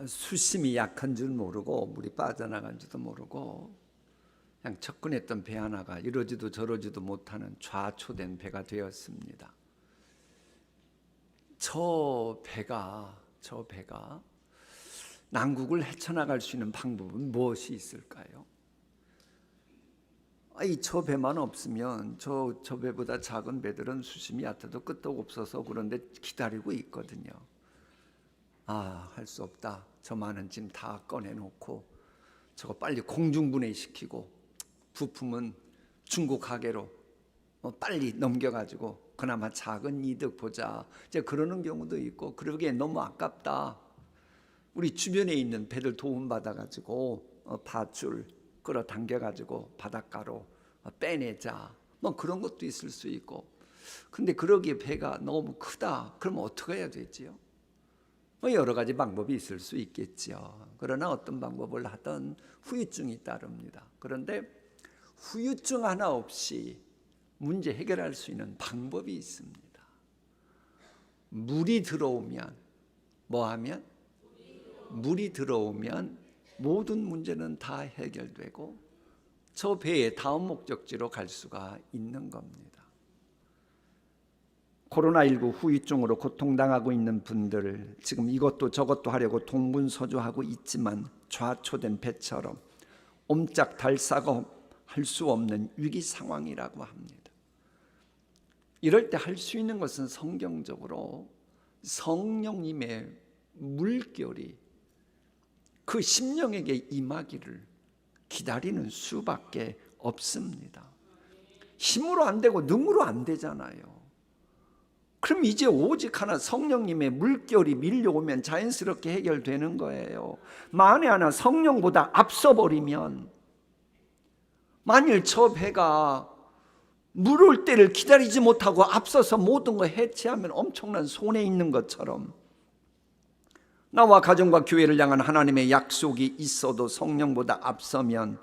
수심이 약한 줄 모르고 물이 빠져나간 줄도 모르고 그냥 접근했던 배 하나가 이러지도 저러지도 못하는 좌초된 배가 되었습니다. 저 배가 남국을 헤쳐나갈 수 있는 방법은 무엇이 있을까요? 저 배만 없으면 저 배보다 작은 배들은 수심이 얕아도 끄떡 없어서 그런데 기다리고 있거든요. 할 수 없다. 저 많은 짐 다 꺼내놓고 저거 빨리 공중분해시키고 부품은 중국 가게로 빨리 넘겨가지고 그나마 작은 이득 보자. 이제 그러는 경우도 있고, 그러기에 너무 아깝다. 우리 주변에 있는 배들 도움받아가지고 밧줄 끌어당겨가지고 바닷가로 빼내자. 그런 것도 있을 수 있고. 근데 그러기에 배가 너무 크다. 그럼 어떻게 해야 되지요? 여러 가지 방법이 있을 수 있겠죠. 그러나 어떤 방법을 하든 후유증이 따릅니다. 그런데 후유증 하나 없이 문제 해결할 수 있는 방법이 있습니다. 물이 들어오면 뭐하면? 물이 들어오면 모든 문제는 다 해결되고 저 배의 다음 목적지로 갈 수가 있는 겁니다. 코로나19 후유증으로 고통당하고 있는 분들, 지금 이것도 저것도 하려고 동분서주하고 있지만 좌초된 배처럼 옴짝달싹 할 수 없는 위기 상황이라고 합니다. 이럴 때 할 수 있는 것은 성경적으로 성령님의 물결이 그 심령에게 임하기를 기다리는 수밖에 없습니다. 힘으로 안 되고 능으로 안 되잖아요. 그럼 이제 오직 하나 성령님의 물결이 밀려오면 자연스럽게 해결되는 거예요. 만에 하나 성령보다 앞서버리면, 만일 저 배가 물 올 때를 기다리지 못하고 앞서서 모든 걸 해체하면 엄청난 손해 있는 것처럼, 나와 가정과 교회를 향한 하나님의 약속이 있어도 성령보다 앞서면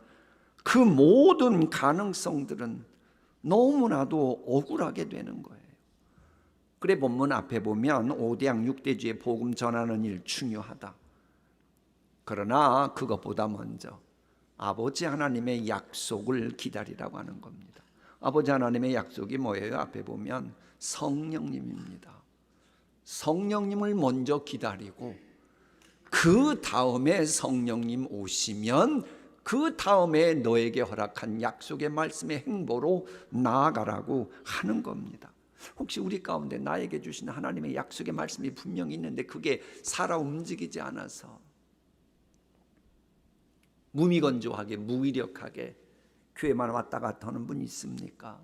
그 모든 가능성들은 너무나도 억울하게 되는 거예요. 그래 본문 앞에 보면 5대양 6대주의 복음 전하는 일 중요하다. 그러나 그것보다 먼저 아버지 하나님의 약속을 기다리라고 하는 겁니다. 아버지 하나님의 약속이 뭐예요? 앞에 보면 성령님입니다. 성령님을 먼저 기다리고 그 다음에 성령님 오시면 그 다음에 너에게 허락한 약속의 말씀의 행보로 나아가라고 하는 겁니다. 혹시 우리 가운데 나에게 주신 하나님의 약속의 말씀이 분명히 있는데 그게 살아 움직이지 않아서 무미건조하게 무기력하게 교회만 왔다 갔다 하는 분이 있습니까?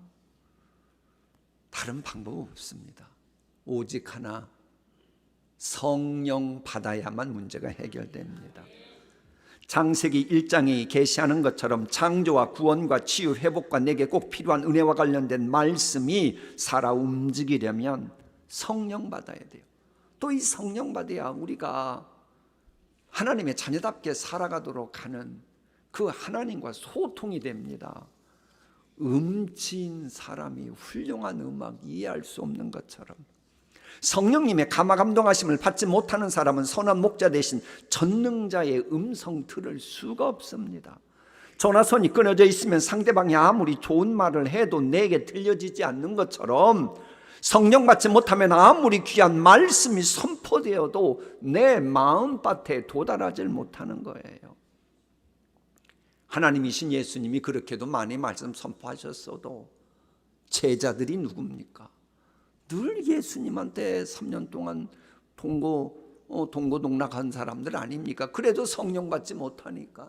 다른 방법 없습니다. 오직 하나, 성령 받아야만 문제가 해결됩니다. 창세기 1장이 계시하는 것처럼 창조와 구원과 치유, 회복과 내게 꼭 필요한 은혜와 관련된 말씀이 살아 움직이려면 성령 받아야 돼요. 또 이 성령 받아야 우리가 하나님의 자녀답게 살아가도록 하는 그 하나님과 소통이 됩니다. 음치인 사람이 훌륭한 음악 이해할 수 없는 것처럼 성령님의 감화감동하심을 받지 못하는 사람은 선한 목자 대신 전능자의 음성 들을 수가 없습니다. 전화선이 끊어져 있으면 상대방이 아무리 좋은 말을 해도 내게 들려지지 않는 것처럼 성령 받지 못하면 아무리 귀한 말씀이 선포되어도 내 마음밭에 도달하지 못하는 거예요. 하나님이신 예수님이 그렇게도 많이 말씀 선포하셨어도 제자들이 누굽니까? 늘 예수님한테 3년 동안 동고동락한 사람들 아닙니까? 그래도 성령 받지 못하니까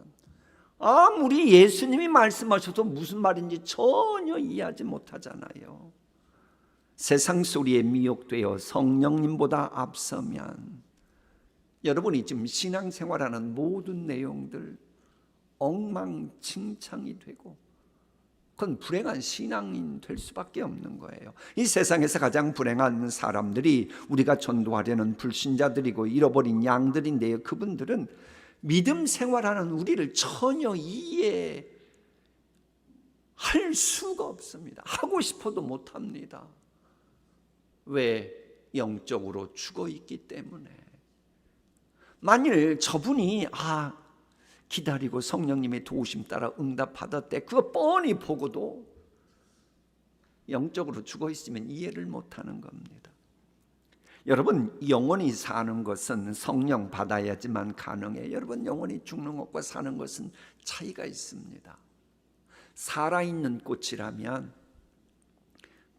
아무리 예수님이 말씀하셔도 무슨 말인지 전혀 이해하지 못하잖아요. 세상 소리에 미혹되어 성령님보다 앞서면 여러분이 지금 신앙생활하는 모든 내용들 엉망진창이 되고 그건 불행한 신앙인 될 수밖에 없는 거예요. 이 세상에서 가장 불행한 사람들이 우리가 전도하려는 불신자들이고 잃어버린 양들인데요. 그분들은 믿음 생활하는 우리를 전혀 이해할 수가 없습니다. 하고 싶어도 못합니다. 왜? 영적으로 죽어 있기 때문에. 만일 저분이 기다리고 성령님의 도우심 따라 응답받았대, 그거 뻔히 보고도 영적으로 죽어 있으면 이해를 못하는 겁니다. 여러분, 영원히 사는 것은 성령 받아야지만 가능해요. 여러분, 영원히 죽는 것과 사는 것은 차이가 있습니다. 살아있는 꽃이라면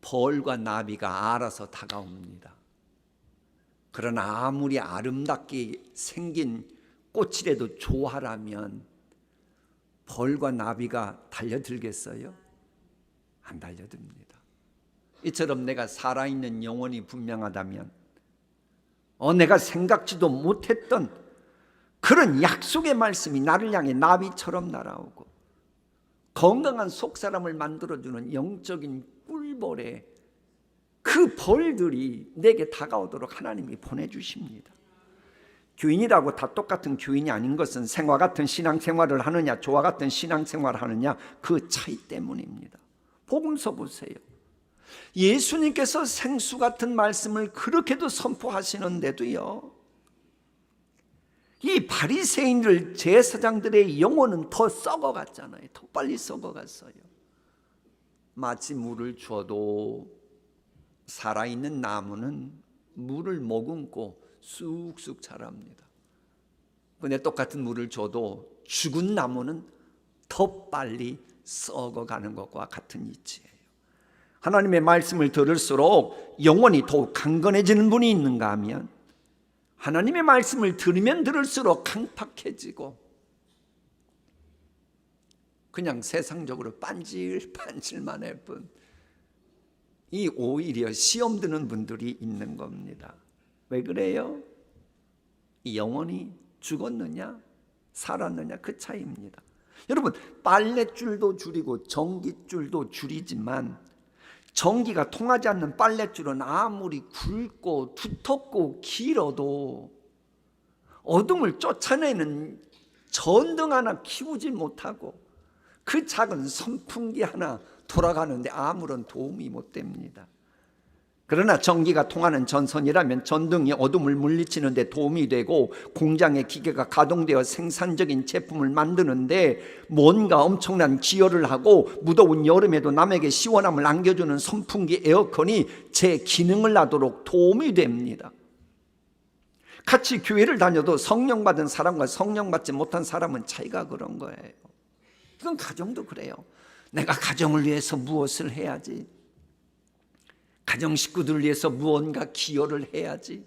벌과 나비가 알아서 다가옵니다. 그러나 아무리 아름답게 생긴 꽃이라도 좋아하라면 벌과 나비가 달려들겠어요? 안 달려듭니다. 이처럼 내가 살아있는 영혼이 분명하다면 내가 생각지도 못했던 그런 약속의 말씀이 나를 향해 나비처럼 날아오고 건강한 속사람을 만들어주는 영적인 꿀벌에 그 벌들이 내게 다가오도록 하나님이 보내주십니다. 교인이라고 다 똑같은 교인이 아닌 것은 생화 같은 신앙생활을 하느냐 조화 같은 신앙생활을 하느냐 그 차이 때문입니다. 복음서 보세요. 예수님께서 생수 같은 말씀을 그렇게도 선포하시는데도요, 이 바리새인들 제사장들의 영혼은 더 썩어갔잖아요. 더 빨리 썩어갔어요. 마치 물을 줘도 살아있는 나무는 물을 머금고 쑥쑥 자랍니다. 근데 똑같은 물을 줘도 죽은 나무는 더 빨리 썩어가는 것과 같은 이치예요. 하나님의 말씀을 들을수록 영혼이 더욱 강건해지는 분이 있는가 하면 하나님의 말씀을 들으면 들을수록 강팍해지고 그냥 세상적으로 반질반질만 할 뿐, 이 오히려 시험 드는 분들이 있는 겁니다. 왜 그래요? 이 영혼이 죽었느냐 살았느냐 그 차이입니다. 여러분, 빨랫줄도 줄이고 전깃줄도 줄이지만 전기가 통하지 않는 빨랫줄은 아무리 굵고 두텁고 길어도 어둠을 쫓아내는 전등 하나 키우지 못하고 그 작은 선풍기 하나 돌아가는데 아무런 도움이 못 됩니다. 그러나 전기가 통하는 전선이라면 전등이 어둠을 물리치는 데 도움이 되고 공장의 기계가 가동되어 생산적인 제품을 만드는데 뭔가 엄청난 기여를 하고 무더운 여름에도 남에게 시원함을 안겨주는 선풍기 에어컨이 제 기능을 하도록 도움이 됩니다. 같이 교회를 다녀도 성령 받은 사람과 성령 받지 못한 사람은 차이가 그런 거예요. 이건 가정도 그래요. 내가 가정을 위해서 무엇을 해야지, 가정 식구들을 위해서 무언가 기여를 해야지,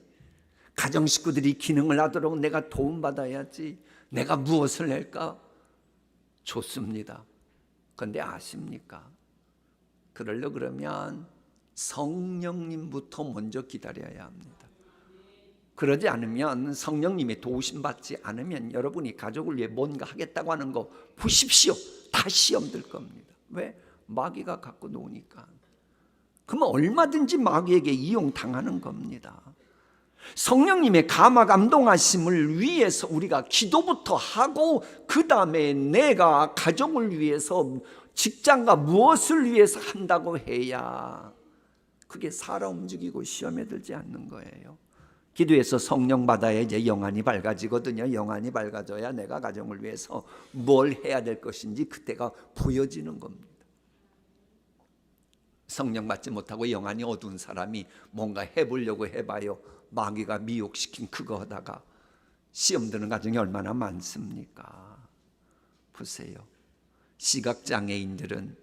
가정 식구들이 기능을 하도록 내가 도움받아야지, 내가 무엇을 할까? 좋습니다. 그런데 아십니까? 그러려 그러면 성령님부터 먼저 기다려야 합니다. 그러지 않으면, 성령님의 도우심 받지 않으면 여러분이 가족을 위해 뭔가 하겠다고 하는 거 보십시오. 다 시험 들 겁니다. 왜? 마귀가 갖고 노니까. 그러면 얼마든지 마귀에게 이용당하는 겁니다. 성령님의 감화 감동하심을 위해서 우리가 기도부터 하고 그 다음에 내가 가정을 위해서 직장과 무엇을 위해서 한다고 해야 그게 살아 움직이고 시험에 들지 않는 거예요. 기도해서 성령 받아야 이제 영안이 밝아지거든요. 영안이 밝아져야 내가 가정을 위해서 뭘 해야 될 것인지 그때가 보여지는 겁니다. 성령 받지 못하고 영안이 어두운 사람이 뭔가 해보려고 해봐요. 마귀가 미혹시킨 그거 하다가 시험 드는 가정이 얼마나 많습니까? 보세요. 시각장애인들은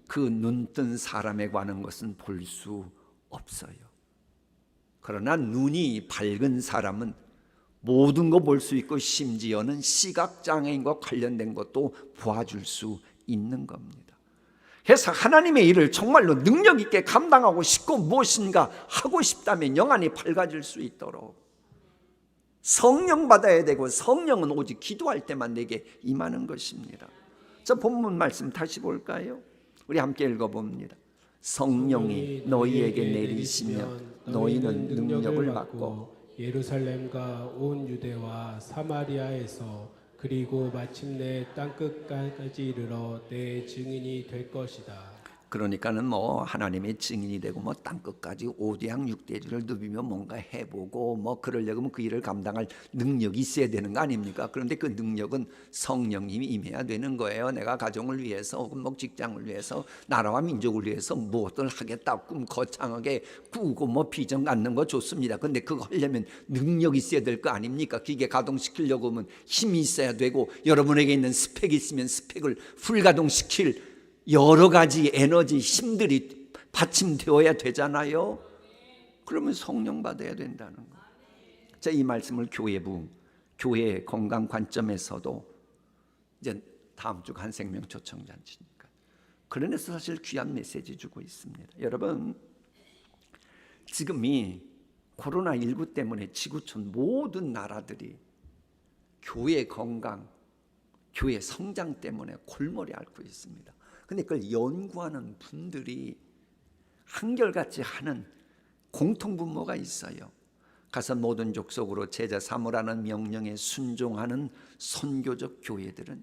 그 눈뜬 사람에 관한 것은 볼 수 없어요. 그러나 눈이 밝은 사람은 모든 거 볼 수 있고 심지어는 시각장애인과 관련된 것도 보아줄 수 있는 겁니다. 그래서 하나님의 일을 정말로 능력 있게 감당하고 싶고 무엇인가 하고 싶다면 영안이 밝아질 수 있도록 성령 받아야 되고, 성령은 오직 기도할 때만 내게 임하는 것입니다. 자, 본문 말씀 다시 볼까요? 우리 함께 읽어봅니다. 성령이 너희에게 내리시면 너희는 능력을 받고 예루살렘과 온 유대와 사마리아에서 그리고 마침내 땅끝까지 이르러 내 증인이 될 것이다. 그러니까는 뭐 하나님의 증인이 되고 뭐 땅끝까지 5대양 6대지를 누비며 뭔가 해보고 뭐 그러려면 그 일을 감당할 능력이 있어야 되는 거 아닙니까? 그런데 그 능력은 성령님이 임해야 되는 거예요. 내가 가정을 위해서 혹은 뭐 직장을 위해서 나라와 민족을 위해서 무엇을 하겠다 꿈 거창하게 꾸고 뭐 비전 갖는 거 좋습니다. 근데 그거 하려면 능력이 있어야 될 거 아닙니까? 기계 가동시키려고 하면 힘이 있어야 되고 여러분에게 있는 스펙이 있으면 스펙을 풀가동시킬 여러 가지 에너지, 힘들이 받침되어야 되잖아요. 그러면 성령 받아야 된다는 거. 자, 이 말씀을 교회 건강 관점에서도 이제 다음 주 한생명 초청잔치니까 그런데서 사실 귀한 메시지 주고 있습니다. 여러분, 지금이 코로나19 때문에 지구촌 모든 나라들이 교회 건강, 교회 성장 때문에 골머리 앓고 있습니다. 근데 그걸 연구하는 분들이 한결같이 하는 공통분모가 있어요. 가서 모든 족속으로 제자 삼으라는 명령에 순종하는 선교적 교회들은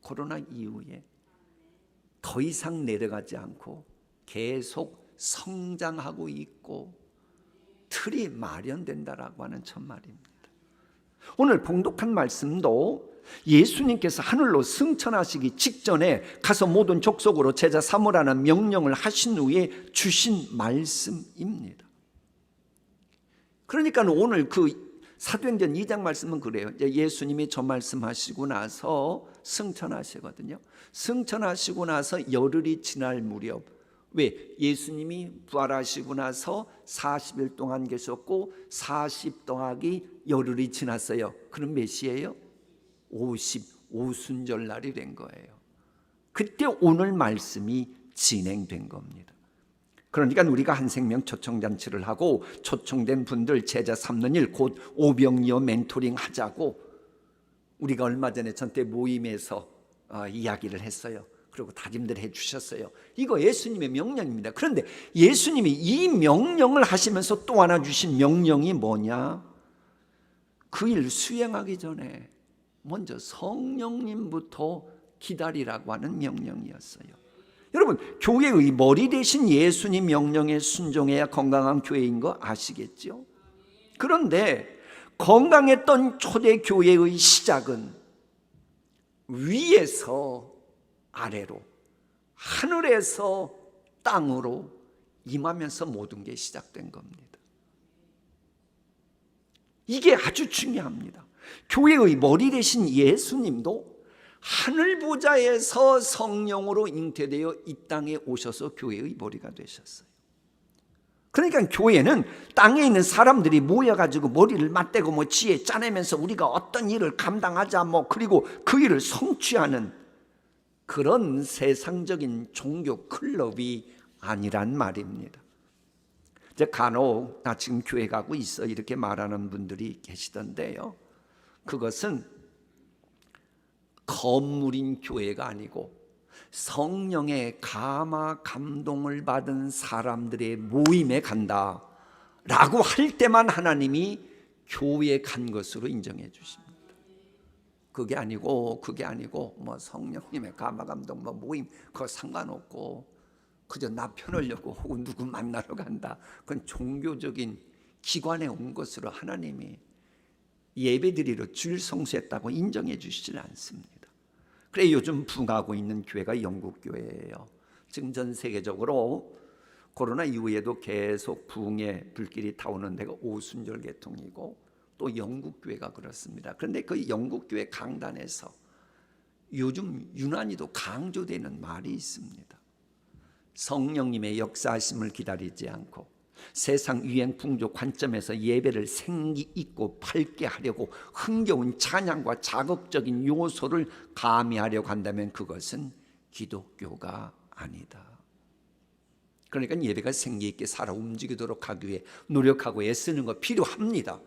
코로나 이후에 더 이상 내려가지 않고 계속 성장하고 있고 틀이 마련된다라고 하는 첫말입니다. 오늘 봉독한 말씀도 예수님께서 하늘로 승천하시기 직전에 가서 모든 족속으로 제자 삼으라는 명령을 하신 후에 주신 말씀입니다. 그러니까 오늘 그 사도행전 2장 말씀은 그래요. 예수님이 저 말씀하시고 나서 승천하시거든요. 승천하시고 나서 열흘이 지날 무렵, 왜? 예수님이 부활하시고 나서 40일 동안 계셨고 40 더하기 열흘이 지났어요. 그럼 몇 시예요? 50 오순절 날이 된 거예요. 그때 오늘 말씀이 진행된 겁니다. 그러니까 우리가 한생명 초청잔치를 하고 초청된 분들 제자 삼는 일, 곧 오병이어 멘토링 하자고 우리가 얼마 전에 전때 모임에서 이야기를 했어요. 그리고 다짐들 해주셨어요. 이거 예수님의 명령입니다. 그런데 예수님이 이 명령을 하시면서 또 하나 주신 명령이 뭐냐? 그 일 수행하기 전에 먼저 성령님부터 기다리라고 하는 명령이었어요. 여러분, 교회의 머리 대신 예수님 명령에 순종해야 건강한 교회인 거 아시겠죠? 그런데 건강했던 초대 교회의 시작은 위에서 아래로, 하늘에서 땅으로 임하면서 모든 게 시작된 겁니다. 이게 아주 중요합니다. 교회의 머리 대신 예수님도 하늘 보좌에서 성령으로 잉태되어 이 땅에 오셔서 교회의 머리가 되셨어요. 그러니까 교회는 땅에 있는 사람들이 모여가지고 머리를 맞대고 뭐 지혜 짜내면서 우리가 어떤 일을 감당하자 뭐 그리고 그 일을 성취하는 그런 세상적인 종교 클럽이 아니란 말입니다. 이제 간혹 나 지금 교회 가고 있어 이렇게 말하는 분들이 계시던데요. 그것은 건물인 교회가 아니고 성령의 감화 감동을 받은 사람들의 모임에 간다라고 할 때만 하나님이 교회에 간 것으로 인정해 주십니다. 그게 아니고 뭐 성령님의 감화 감동 뭐 모임 그거 상관없고 그저 나 편하려고 혹은 누구 만나러 간다. 그건 종교적인 기관에 온 것으로 하나님이 예배드리러 줄 성수했다고 인정해 주시질 않습니다. 그래 요즘 부흥하고 있는 교회가 영국 교회예요. 지금 전 세계적으로 코로나 이후에도 계속 부흥의 불길이 타오는 데가 오순절 계통이고 또 영국 교회가 그렇습니다. 그런데 그 영국 교회 강단에서 요즘 유난히도 강조되는 말이 있습니다. 성령님의 역사하심을 기다리지 않고 세상 유행 풍조 관점에서 예배를 생기 있고 밝게 하려고 흥겨운 찬양과 자극적인 요소를 가미하려고 한다면 그것은 기독교가 아니다. 그러니까 예배가 생기 있게 살아 움직이도록 하기 위해 노력하고 애쓰는 거 필요합니다.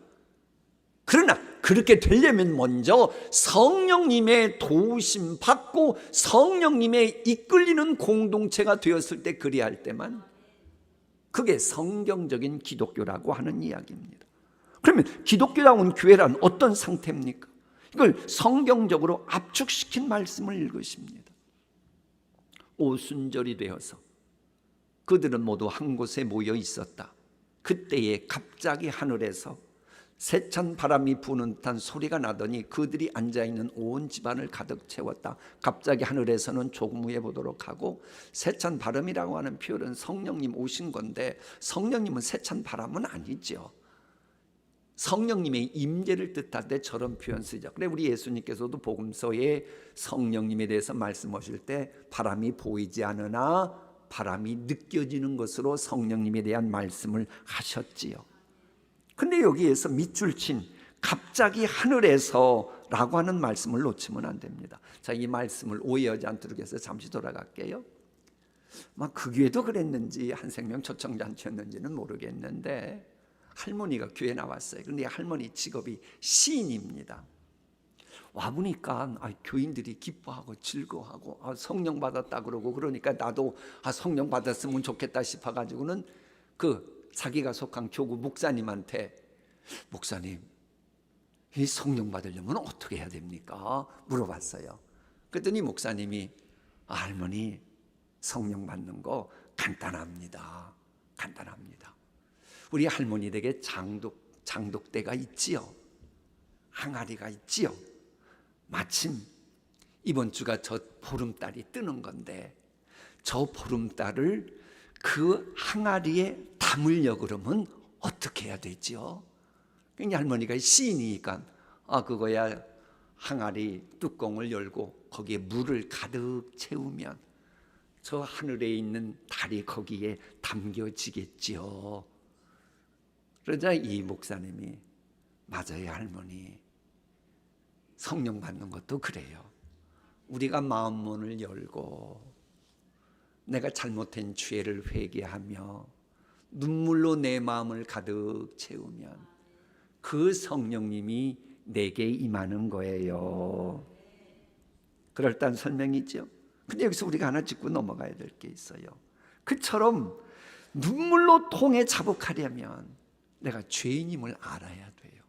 그러나 그렇게 되려면 먼저 성령님의 도우심 받고 성령님의 이끌리는 공동체가 되었을 때 그리할 때만 그게 성경적인 기독교라고 하는 이야기입니다. 그러면 기독교다운 교회란 어떤 상태입니까? 이걸 성경적으로 압축시킨 말씀을 읽으십니다. 오순절이 되어서 그들은 모두 한 곳에 모여 있었다. 그때에 갑자기 하늘에서 세찬 바람이 부는 듯한 소리가 나더니 그들이 앉아있는 온 집안을 가득 채웠다. 갑자기 하늘에서는 조금 후에 보도록 하고, 세찬 바람이라고 하는 표현은 성령님 오신 건데, 성령님은 세찬 바람은 아니죠. 성령님의 임재를 뜻할 때 저런 표현 쓰죠. 그래 우리 예수님께서도 복음서에 성령님에 대해서 말씀하실 때 바람이 보이지 않으나 바람이 느껴지는 것으로 성령님에 대한 말씀을 하셨지요. 근데 여기에서 밑줄 친 갑자기 하늘에서 라고 하는 말씀을 놓치면 안 됩니다. 자, 이 말씀을 오해하지 않도록 해서 잠시 돌아갈게요. 그 교회도 그랬는지 한생명 초청잔치였는지는 모르겠는데 할머니가 교회 나왔어요. 그런데 할머니 직업이 시인입니다. 와보니까 교인들이 기뻐하고 즐거워하고 성령 받았다 그러고, 그러니까 나도 성령 받았으면 좋겠다 싶어가지고는 자기가 속한 교구 목사님한테, 목사님 이 성령 받으려면 어떻게 해야 됩니까? 물어봤어요. 그랬더니 목사님이 할머니 성령 받는 거 간단합니다. 우리 할머니 댁에 장독대가 있지요. 항아리가 있지요. 마침 이번 주가 저 보름달이 뜨는 건데 저 보름달을 그 항아리에 담으려 그러면 어떻게 해야 되지요? 그러니까 할머니가 시인이니까 그거야 항아리 뚜껑을 열고 거기에 물을 가득 채우면 저 하늘에 있는 달이 거기에 담겨지겠지요. 그러자 이 목사님이 맞아요 할머니, 성령 받는 것도 그래요. 우리가 마음문을 열고 내가 잘못된 죄를 회개하며 눈물로 내 마음을 가득 채우면 그 성령님이 내게 임하는 거예요. 그럴듯한 설명이죠. 근데 여기서 우리가 하나 짚고 넘어가야 될 게 있어요. 그처럼 눈물로 통해 자복하려면 내가 죄인임을 알아야 돼요.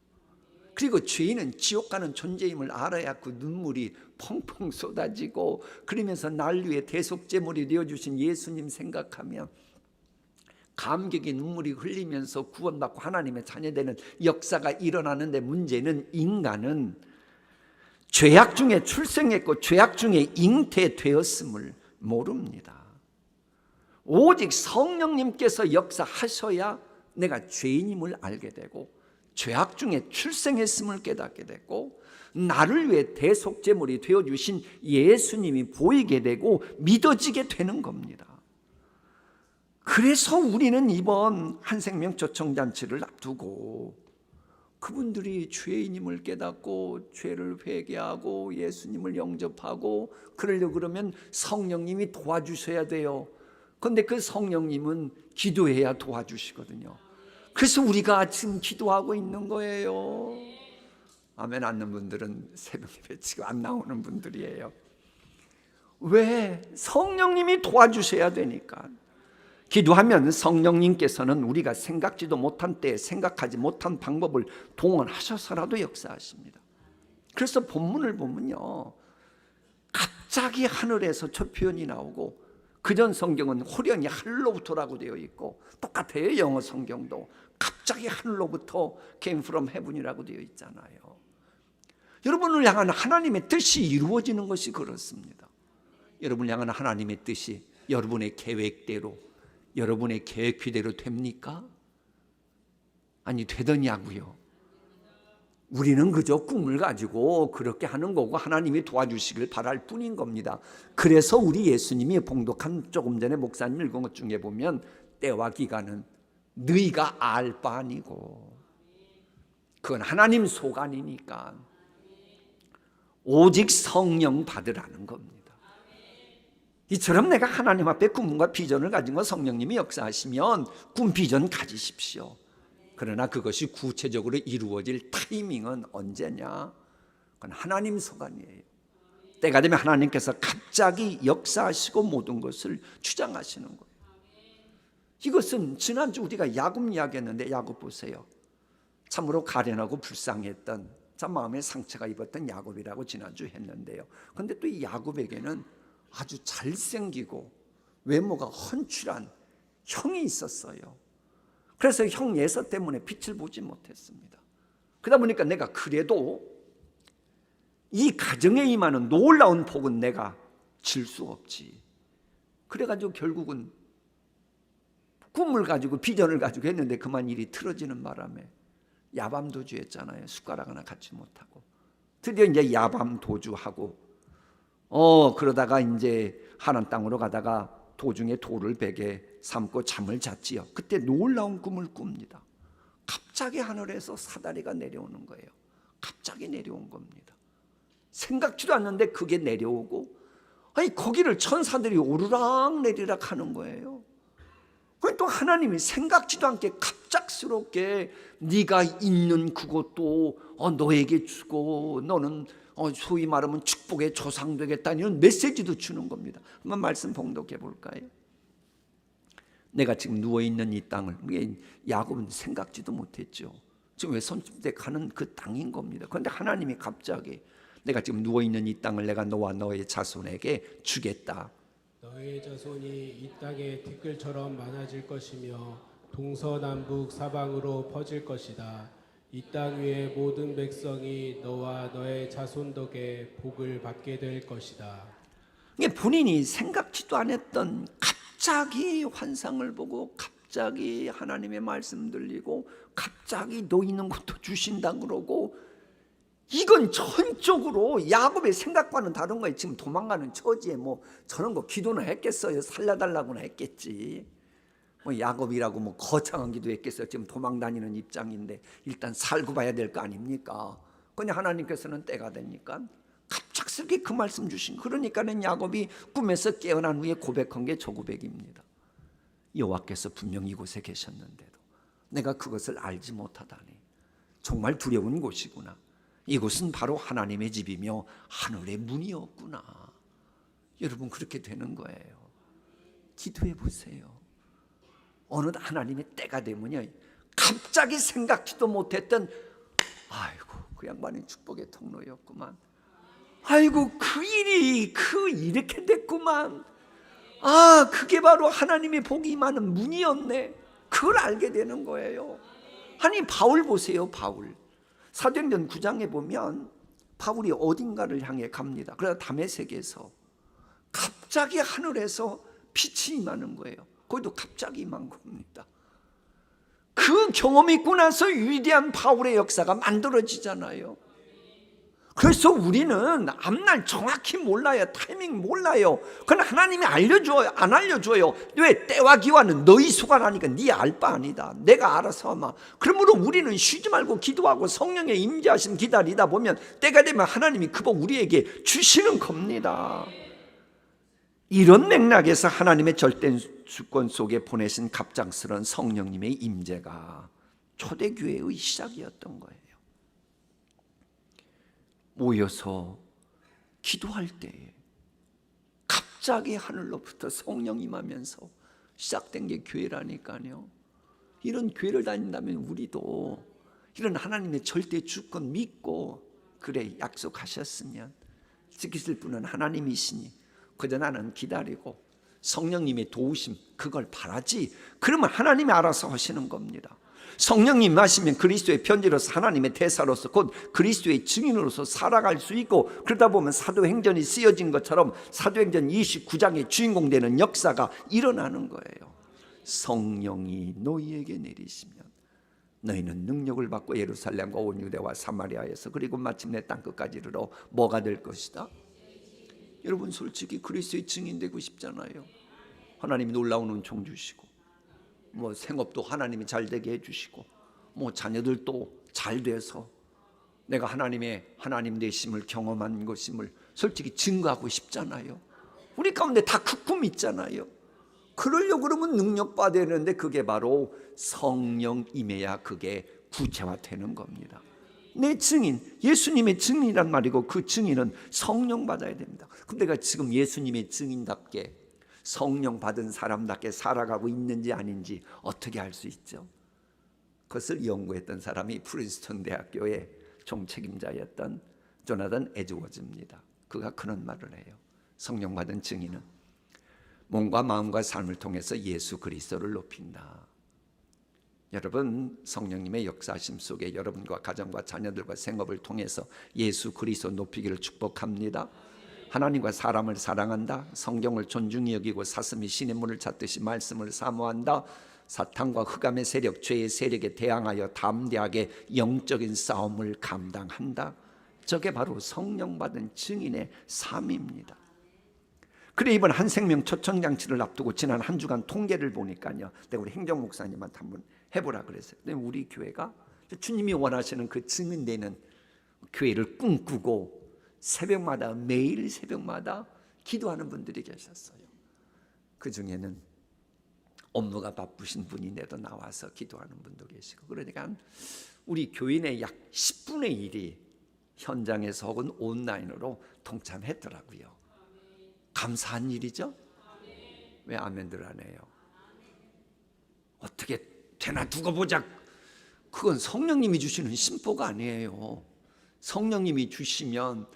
그리고 죄인은 지옥 가는 존재임을 알아야 그 눈물이 펑펑 쏟아지고, 그러면서 날 위해 대속제물이 되어주신 예수님 생각하며 감격의 눈물이 흘리면서 구원받고 하나님의 자녀되는 역사가 일어나는데, 문제는 인간은 죄악 중에 출생했고 죄악 중에 잉태되었음을 모릅니다. 오직 성령님께서 역사하셔야 내가 죄인임을 알게 되고 죄악 중에 출생했음을 깨닫게 되고 나를 위해 대속제물이 되어주신 예수님이 보이게 되고 믿어지게 되는 겁니다. 그래서 우리는 이번 한생명 초청잔치를 앞두고 그분들이 죄인임을 깨닫고 죄를 회개하고 예수님을 영접하고 그러려고 그러면 성령님이 도와주셔야 돼요. 그런데 그 성령님은 기도해야 도와주시거든요. 그래서 우리가 지금 기도하고 있는 거예요. 아멘 않는 분들은 새벽 예배 지금 안 나오는 분들이에요. 왜? 성령님이 도와주셔야 되니까. 기도하면 성령님께서는 우리가 생각지도 못한 때에 생각하지 못한 방법을 동원하셔서라도 역사하십니다. 그래서 본문을 보면요, 갑자기 하늘에서 저 표현이 나오고, 그전 성경은 호련히 하늘로부터라고 되어 있고 똑같아요. 영어 성경도 갑자기 하늘로부터 came from heaven이라고 되어 있잖아요. 여러분을 향한 하나님의 뜻이 이루어지는 것이 그렇습니다. 여러분을 향한 하나님의 뜻이 여러분의 계획대로, 여러분의 계획대로 됩니까? 아니 되더냐고요. 우리는 그저 꿈을 가지고 그렇게 하는 거고 하나님이 도와주시길 바랄 뿐인 겁니다. 그래서 우리 예수님이 봉독한 조금 전에 목사님 읽은 것 중에 보면 때와 기간은 너희가 알 바 아니고 그건 하나님 소관이니까 오직 성령 받으라는 겁니다. 이처럼 내가 하나님 앞에 꿈과 비전을 가진 거 성령님이 역사하시면 꿈 비전 가지십시오. 그러나 그것이 구체적으로 이루어질 타이밍은 언제냐? 그건 하나님 소관이에요. 때가 되면 하나님께서 갑자기 역사하시고 모든 것을 주장하시는 거예요. 이것은 지난주 우리가 야곱 이야기했는데 야곱 보세요. 참으로 가련하고 불쌍했던, 참 마음에 상처가 입었던 야곱이라고 지난주 했는데요. 그런데 또 이 야곱에게는 아주 잘생기고 외모가 헌칠한 형이 있었어요. 그래서 형 예서 때문에 빛을 보지 못했습니다. 그러다 보니까 내가 그래도 이 가정에 임하는 놀라운 복은 내가 질 수 없지. 그래가지고 결국은 꿈을 가지고 비전을 가지고 했는데 그만 일이 틀어지는 바람에 야밤 도주했잖아요. 숟가락 하나 갖지 못하고. 드디어 이제 야밤 도주하고 그러다가 이제 하나님 땅으로 가다가 도중에 돌을 베개 삼고 잠을 잤지요. 그때 놀라운 꿈을 꿉니다. 갑자기 하늘에서 사다리가 내려오는 거예요. 갑자기 내려온 겁니다. 생각지도 않는데 그게 내려오고, 아니 거기를 천사들이 오르락 내리락 하는 거예요. 또 하나님이 생각지도 않게 갑작스럽게 네가 있는 그것도 너에게 주고 너는 소위 말하면 축복의 조상 되겠다, 이런 메시지도 주는 겁니다. 한번 말씀 봉독해 볼까요? 내가 지금 누워있는 이 땅을, 야곱은 생각지도 못했죠. 지금 외손때 가는 그 땅인 겁니다. 그런데 하나님이 갑자기 내가 지금 누워있는 이 땅을 내가 너와 너의 자손에게 주겠다. 너의 자손이 이 땅에 티끌처럼 많아질 것이며 동서남북 사방으로 퍼질 것이다. 이 땅 위의 모든 백성이 너와 너의 자손 덕에 복을 받게 될 것이다. 본인이 생각지도 않았던 갑자기 환상을 보고 갑자기 하나님의 말씀 들리고 갑자기 놓이는 것도 주신다 그러고, 이건 전적으로 야곱의 생각과는 다른 거예요. 지금 도망가는 처지에 저런 거 기도나 했겠어요? 살려달라고나 했겠지. 야곱이라고 거창한 기도했겠어요? 지금 도망다니는 입장인데 일단 살고 봐야 될 거 아닙니까? 그냥 하나님께서는 때가 되니까 갑작스럽게 그 말씀 주신. 그러니까는 야곱이 꿈에서 깨어난 후에 고백한 게 저 고백입니다. 여호와께서 분명히 이곳에 계셨는데도 내가 그것을 알지 못하다니 정말 두려운 곳이구나. 이곳은 바로 하나님의 집이며 하늘의 문이었구나. 여러분, 그렇게 되는 거예요. 기도해 보세요. 어느 하나님의 때가 되면요, 갑자기 생각지도 못했던, 아이고 그 양반이 축복의 통로였구만. 아이고 그 일이 이렇게 됐구만. 그게 바로 하나님의 복이 임하는 문이었네. 그걸 알게 되는 거예요. 아니 바울 보세요. 바울 사도행전 9장에 보면 바울이 어딘가를 향해 갑니다. 그래서 다메섹에서 갑자기 하늘에서 빛이 임하는 거예요. 거기도 갑자기 임한 겁니다. 그 경험이 있고 나서 위대한 바울의 역사가 만들어지잖아요. 그래서 우리는 앞날 정확히 몰라요. 타이밍 몰라요. 그건 하나님이 알려줘요? 안 알려줘요? 왜? 때와 기와는 너희 소관하니까 네 알 바 아니다. 내가 알아서 하마. 그러므로 우리는 쉬지 말고 기도하고 성령의 임재하심 기다리다 보면 때가 되면 하나님이 그 복 우리에게 주시는 겁니다. 이런 맥락에서 하나님의 절대 주권 속에 보내신 갑작스러운 성령님의 임재가 초대교회의 시작이었던 거예요. 모여서 기도할 때에 갑자기 하늘로부터 성령 임하면서 시작된 게 교회라니까요. 이런 교회를 다닌다면 우리도 이런 하나님의 절대 주권 믿고, 그래 약속하셨으면 지키실 분은 하나님이시니 그저 나는 기다리고 성령님의 도우심 그걸 바라지. 그러면 하나님이 알아서 하시는 겁니다. 성령님 하시면 그리스도의 편지로서 하나님의 대사로서 곧 그리스도의 증인으로서 살아갈 수 있고, 그러다 보면 사도행전이 쓰여진 것처럼 사도행전 29장의 주인공 되는 역사가 일어나는 거예요. 성령이 너희에게 내리시면 너희는 능력을 받고 예루살렘과 온 유대와 사마리아에서 그리고 마침내 땅끝까지 이르러 뭐가 될 것이다? 여러분 솔직히 그리스도의 증인 되고 싶잖아요. 하나님이 놀라운 은총 주시고 생업도 하나님이 잘 되게 해주시고 자녀들도 잘 돼서 내가 하나님 되심을 경험한 것임을 솔직히 증거하고 싶잖아요. 우리 가운데 다 그 꿈 있잖아요. 그러려고 그러면 능력 받아야 되는데 그게 바로 성령 임해야 그게 구체화되는 겁니다. 내 증인, 예수님의 증인이란 말이고 그 증인은 성령 받아야 됩니다. 그럼 내가 지금 예수님의 증인답게 성령 받은 사람답게 살아가고 있는지 아닌지 어떻게 알 수 있죠? 그것을 연구했던 사람이 프린스턴 대학교의 총책임자였던 조나단 에즈워즈입니다. 그가 그런 말을 해요. 성령 받은 증인은 몸과 마음과 삶을 통해서 예수 그리스도를 높인다. 여러분, 성령님의 역사하심 속에 여러분과 가정과 자녀들과 생업을 통해서 예수 그리스도 높이기를 축복합니다. 하나님과 사람을 사랑한다. 성경을 존중히 여기고 사슴이 신의 문을 찾듯이 말씀을 사모한다. 사탄과 흑암의 세력, 죄의 세력에 대항하여 담대하게 영적인 싸움을 감당한다. 저게 바로 성령 받은 증인의 삶입니다. 그래, 이번 한생명 초청장치를 앞두고 지난 한 주간 통계를 보니까요, 내가 우리 행정목사님한테 한번 해보라 그랬어요. 근데 우리 교회가 주님이 원하시는 그 증인되는 교회를 꿈꾸고 새벽마다, 매일 새벽마다 기도하는 분들이 계셨어요. 그 중에는 업무가 바쁘신 분인데도 나와서 기도하는 분도 계시고, 그러니까 우리 교인의 약 10분의 1이 현장에서 혹은 온라인으로 동참했더라고요. 감사한 일이죠? 왜 아멘들 안 해요? 어떻게 되나 두고 보자. 그건 성령님이 주시는 심보가 아니에요. 성령님이 주시면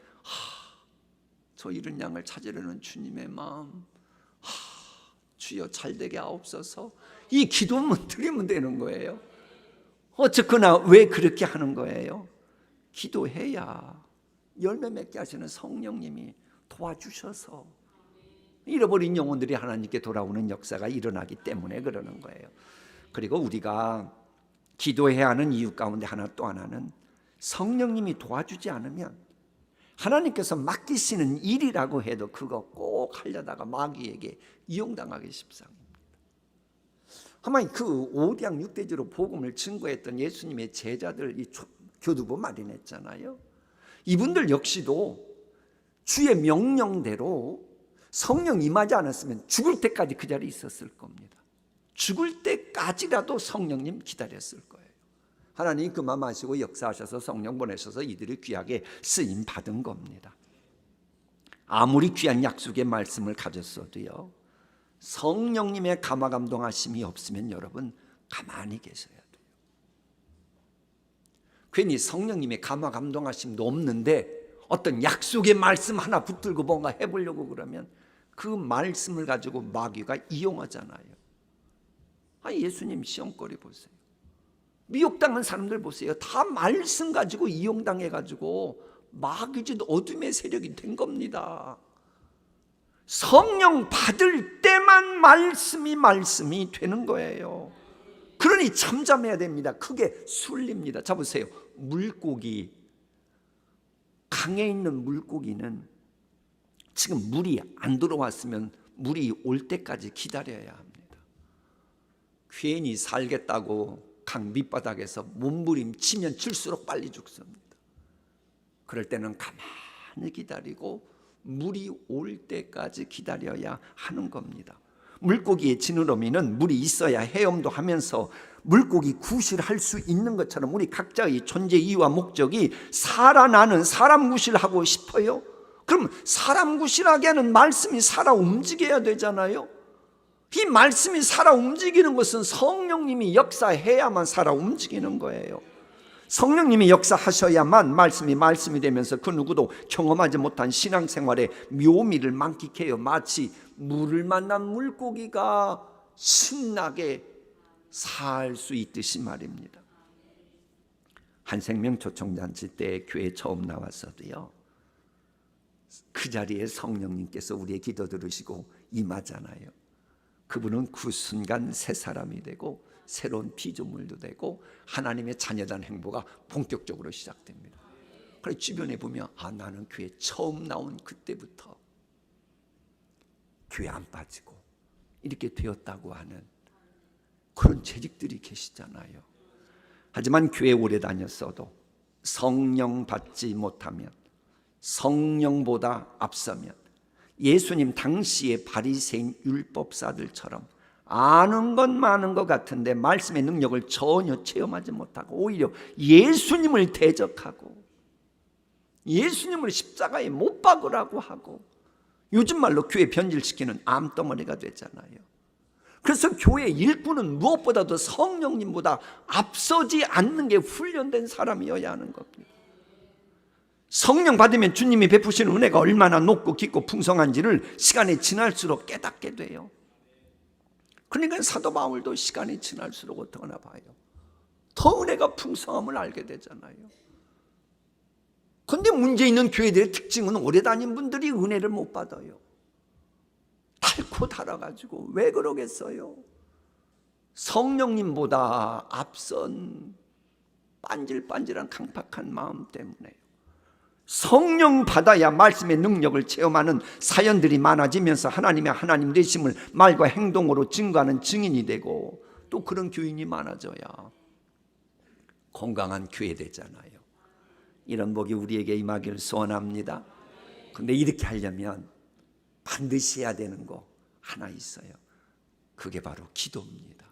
저 이른 양을 찾으려는 주님의 마음, 주여 잘되게 하옵소서, 이 기도만 드리면 되는 거예요. 어쨌거나 왜 그렇게 하는 거예요? 기도해야 열매 맺게 하시는 성령님이 도와주셔서 잃어버린 영혼들이 하나님께 돌아오는 역사가 일어나기 때문에 그러는 거예요. 그리고 우리가 기도해야 하는 이유 가운데 또 하나는 성령님이 도와주지 않으면 하나님께서 맡기시는 일이라고 해도 그거 꼭 하려다가 마귀에게 이용당하기 십상입니다. 아마 그 5대 6대주로 복음을 증거했던 예수님의 제자들, 이 교두보 마련했잖아요. 이분들 역시도 주의 명령대로 성령 임하지 않았으면 죽을 때까지 그 자리에 있었을 겁니다. 죽을 때까지라도 성령님 기다렸을 거예요. 하나님 그만 마시고 역사하셔서 성령 보내셔서 이들이 귀하게 쓰임 받은 겁니다. 아무리 귀한 약속의 말씀을 가졌어도요, 성령님의 감화감동하심이 없으면 여러분 가만히 계셔야 돼요. 괜히 성령님의 감화감동하심도 없는데 어떤 약속의 말씀 하나 붙들고 뭔가 해보려고 그러면 그 말씀을 가지고 마귀가 이용하잖아요. 예수님 시험거리 보세요. 미혹당한 사람들 보세요. 다 말씀 가지고 이용당해가지고 마귀짓 어둠의 세력이 된 겁니다. 성령 받을 때만 말씀이 되는 거예요. 그러니 잠잠해야 됩니다. 크게 술립니다. 자 보세요. 물고기, 강에 있는 물고기는 지금 물이 안 들어왔으면 물이 올 때까지 기다려야 합니다. 괜히 살겠다고 강 밑바닥에서 몸부림치면 칠수록 빨리 죽습니다. 그럴 때는 가만히 기다리고 물이 올 때까지 기다려야 하는 겁니다. 물고기의 지느러미는 물이 있어야 헤엄도 하면서 물고기 구실할 수 있는 것처럼 우리 각자의 존재 이유와 목적이 살아나는 사람 구실하고 싶어요? 그럼 사람 구실하게 하는 말씀이 살아 움직여야 되잖아요. 이 말씀이 살아 움직이는 것은 성령님이 역사해야만 살아 움직이는 거예요. 성령님이 역사하셔야만 말씀이 되면서 그 누구도 경험하지 못한 신앙생활의 묘미를 만끽해요. 마치 물을 만난 물고기가 신나게 살 수 있듯이 말입니다. 한생명 초청잔치 때 교회 처음 나왔어도요, 그 자리에 성령님께서 우리의 기도 들으시고 임하잖아요. 그분은 그 순간 새 사람이 되고 새로운 피조물도 되고 하나님의 자녀된 행보가 본격적으로 시작됩니다. 그래서 주변에 보면 나는 교회 처음 나온 그때부터 교회 안 빠지고 이렇게 되었다고 하는 그런 재직들이 계시잖아요. 하지만 교회 오래 다녔어도 성령 받지 못하면, 성령보다 앞서면 예수님 당시의 바리새인 율법사들처럼 아는 건 많은 것 같은데 말씀의 능력을 전혀 체험하지 못하고 오히려 예수님을 대적하고 예수님을 십자가에 못 박으라고 하고 요즘 말로 교회 변질시키는 암덩어리가 되잖아요. 그래서 교회 일꾼은 무엇보다도 성령님보다 앞서지 않는 게 훈련된 사람이어야 하는 겁니다. 성령 받으면 주님이 베푸시는 은혜가 얼마나 높고 깊고 풍성한지를 시간이 지날수록 깨닫게 돼요. 그러니까 사도 바울도 시간이 지날수록 어떠나 봐요. 더 은혜가 풍성함을 알게 되잖아요. 그런데 문제 있는 교회들의 특징은 오래 다닌 분들이 은혜를 못 받아요. 닳고 닳아가지고. 왜 그러겠어요? 성령님보다 앞선 반질반질한 강팍한 마음 때문에요. 성령 받아야 말씀의 능력을 체험하는 사연들이 많아지면서 하나님 되심을 말과 행동으로 증거하는 증인이 되고, 또 그런 교인이 많아져야 건강한 교회 되잖아요. 이런 복이 우리에게 임하기를 소원합니다. 근데 이렇게 하려면 반드시 해야 되는 거 하나 있어요. 그게 바로 기도입니다.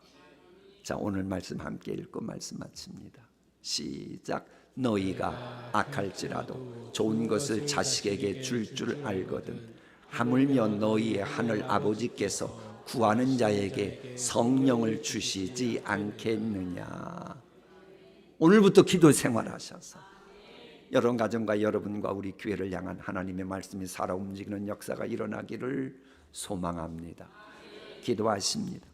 자, 오늘 말씀 함께 읽고 말씀 마칩니다. 시작. 너희가 악할지라도 좋은 것을 자식에게 줄 알거든 하물며 너희의 하늘 아버지께서 구하는 자에게 성령을 주시지 않겠느냐. 오늘부터 기도 생활하셔서 여러분 가정과 여러분과 우리 교회를 향한 하나님의 말씀이 살아 움직이는 역사가 일어나기를 소망합니다. 기도하십니다.